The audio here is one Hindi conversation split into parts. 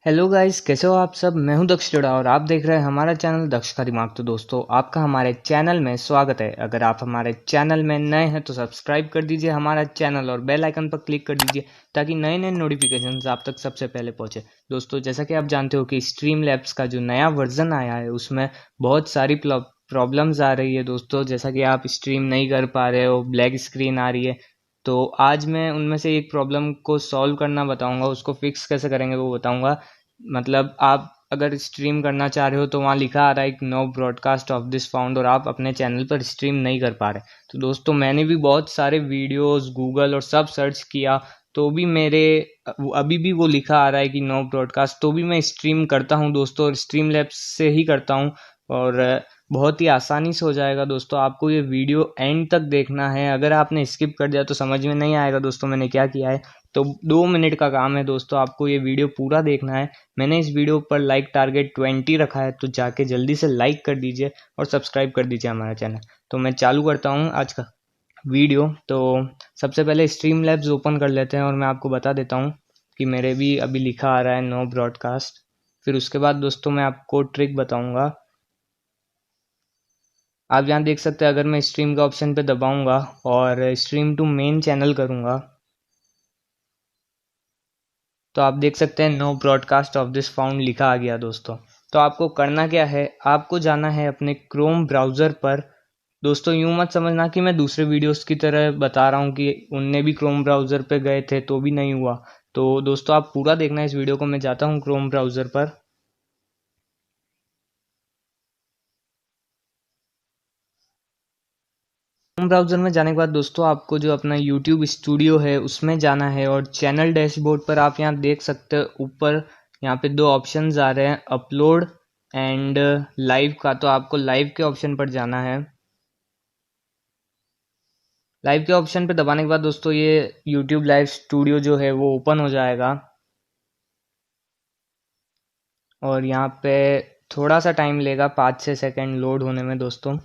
हेलो गाइस, कैसे हो आप सब। मैं हूं दक्ष चोड़ा और आप देख रहे हैं हमारा चैनल दक्ष का दिमाग। तो दोस्तों, आपका हमारे चैनल में स्वागत है। अगर आप हमारे चैनल में नए हैं तो सब्सक्राइब कर दीजिए हमारा चैनल और बेल आइकन पर क्लिक कर दीजिए ताकि नए नए नोटिफिकेशंस आप तक सबसे पहले पहुंचे। दोस्तों, जैसा कि आप जानते हो कि स्ट्रीम लैब्स का जो नया वर्जन आया है उसमें बहुत सारी प्रॉब्लम्स आ रही है दोस्तों। जैसा कि आप स्ट्रीम नहीं कर पा रहे हो, ब्लैक स्क्रीन आ रही है। तो आज मैं उनमें से एक प्रॉब्लम को सॉल्व करना बताऊंगा, उसको फिक्स कैसे करेंगे वो बताऊंगा। मतलब आप अगर स्ट्रीम करना चाह रहे हो तो वहाँ लिखा आ रहा है कि no broadcast of this found, और आप अपने चैनल पर स्ट्रीम नहीं कर पा रहे। तो दोस्तों, मैंने भी बहुत सारे वीडियोस गूगल और सब सर्च किया तो भी मेरे अभी भी वो लिखा आ रहा है कि नो ब्रॉडकास्ट। तो भी मैं स्ट्रीम करता हूँ दोस्तों, और स्ट्रीम लैब्स से ही करता हूँ। और बहुत ही आसानी से हो जाएगा दोस्तों। आपको ये वीडियो एंड तक देखना है। अगर आपने स्किप कर दिया तो समझ में नहीं आएगा दोस्तों मैंने क्या किया है। तो 2 मिनट का काम है दोस्तों, आपको ये वीडियो पूरा देखना है। मैंने इस वीडियो पर लाइक टारगेट 20 रखा है, तो जाके जल्दी से लाइक कर दीजिए और सब्सक्राइब कर दीजिए हमारा चैनल। तो मैं चालू करता हूँ आज का वीडियो। तो सबसे पहले स्ट्रीम लैब्स ओपन कर लेते हैं और मैं आपको बता देता हूँ कि मेरे भी अभी लिखा आ रहा है नो ब्रॉडकास्ट। फिर उसके बाद दोस्तों मैं आपको ट्रिक बताऊंगा। आप यहाँ देख सकते हैं, अगर मैं स्ट्रीम का ऑप्शन पे दबाऊंगा और स्ट्रीम टू मेन चैनल करूंगा तो आप देख सकते हैं no broadcast of this found लिखा आ गया दोस्तों। तो आपको करना क्या है, आपको जाना है अपने क्रोम ब्राउज़र पर। दोस्तों, यूं मत समझना कि मैं दूसरे वीडियोस की तरह बता रहा हूं कि उनने भी क्रोम ब्राउज़र पे गए थे तो भी नहीं हुआ। तो दोस्तों, आप पूरा देखना इस वीडियो को। मैं जाता हूं क्रोम ब्राउज़र पर। क्रोम ब्राउज़र में जाने के बाद दोस्तों आपको जो अपना यूट्यूब स्टूडियो है उसमें जाना है, और चैनल डैशबोर्ड पर आप यहाँ देख सकते हो ऊपर यहाँ पे दो ऑप्शंस आ रहे हैं, अपलोड एंड लाइव का। तो आपको लाइव के ऑप्शन पर जाना है। लाइव के ऑप्शन पे दबाने के बाद दोस्तों ये यूट्यूब लाइव स्टूडियो जो है वो ओपन हो जाएगा। और यहाँ पे थोड़ा सा टाइम लेगा, 5-6 सेकंड लोड होने में दोस्तों।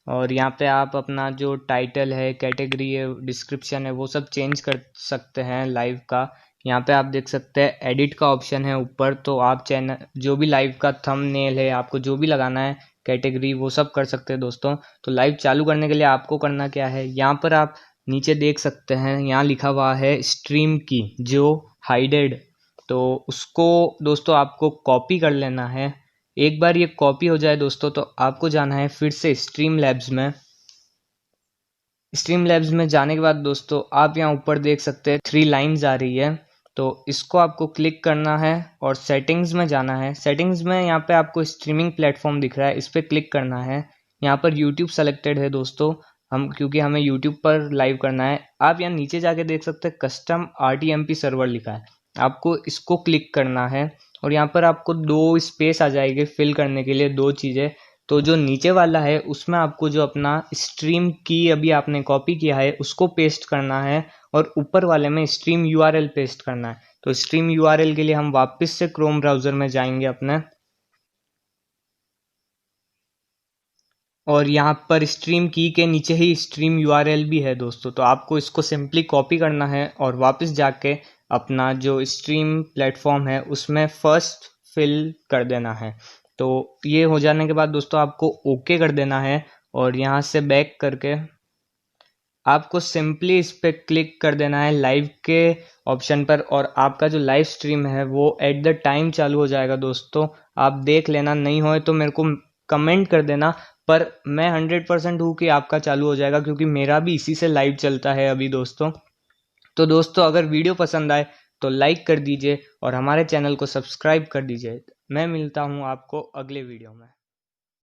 और यहाँ पे आप अपना जो टाइटल है, कैटेगरी है, डिस्क्रिप्शन है, वो सब चेंज कर सकते हैं लाइव का। यहाँ पे आप देख सकते हैं एडिट का ऑप्शन है ऊपर। तो आप चैनल जो भी लाइव का थंबनेल है, आपको जो भी लगाना है, कैटेगरी, वो सब कर सकते हैं दोस्तों। तो लाइव चालू करने के लिए आपको करना क्या है, यहाँ पर आप नीचे देख सकते हैं, यहाँ लिखा हुआ है स्ट्रीम की जो हाइडेड। तो उसको दोस्तों आपको कॉपी कर लेना है। एक बार ये कॉपी हो जाए दोस्तों तो आपको जाना है फिर से स्ट्रीम लैब्स में। स्ट्रीम लैब्स में जाने के बाद दोस्तों आप यहाँ ऊपर देख सकते हैं 3 लाइंस आ रही है। तो इसको आपको क्लिक करना है और सेटिंग्स में जाना है। सेटिंग्स में यहाँ पे आपको स्ट्रीमिंग प्लेटफॉर्म दिख रहा है, इस पर क्लिक करना है। यहाँ पर यूट्यूब सेलेक्टेड है दोस्तों, हम क्योंकि हमें यूट्यूब पर लाइव करना है। आप यहाँ नीचे जाके देख सकते हैं कस्टम RTMP सर्वर लिखा है, आपको इसको क्लिक करना है। और यहाँ पर आपको 2 स्पेस आ जाएंगे फिल करने के लिए, 2 चीज़ें। तो जो नीचे वाला है उसमें आपको जो अपना स्ट्रीम की अभी आपने कॉपी किया है उसको पेस्ट करना है, और ऊपर वाले में स्ट्रीम URL पेस्ट करना है। तो स्ट्रीम URL के लिए हम वापस से क्रोम ब्राउज़र में जाएंगे अपने, और यहाँ पर स्ट्रीम की के नीचे ही स्ट्रीम URL भी है दोस्तों। तो आपको इसको सिंपली कॉपी करना है और वापस जाके अपना जो स्ट्रीम प्लेटफॉर्म है उसमें फर्स्ट फिल कर देना है। तो ये हो जाने के बाद दोस्तों आपको ओके कर देना है, और यहाँ से बैक करके आपको सिंपली इस पर क्लिक कर देना है लाइव के ऑप्शन पर, और आपका जो लाइव स्ट्रीम है वो एट द टाइम चालू हो जाएगा दोस्तों। आप देख लेना, नहीं होए तो मेरे को कमेंट कर देना। पर मैं 100% हूँ कि आपका चालू हो जाएगा, क्योंकि मेरा भी इसी से लाइव चलता है अभी दोस्तों। तो दोस्तों, अगर वीडियो पसंद आए तो लाइक कर दीजिए और हमारे चैनल को सब्सक्राइब कर दीजिए। मैं मिलता हूँ आपको अगले वीडियो में।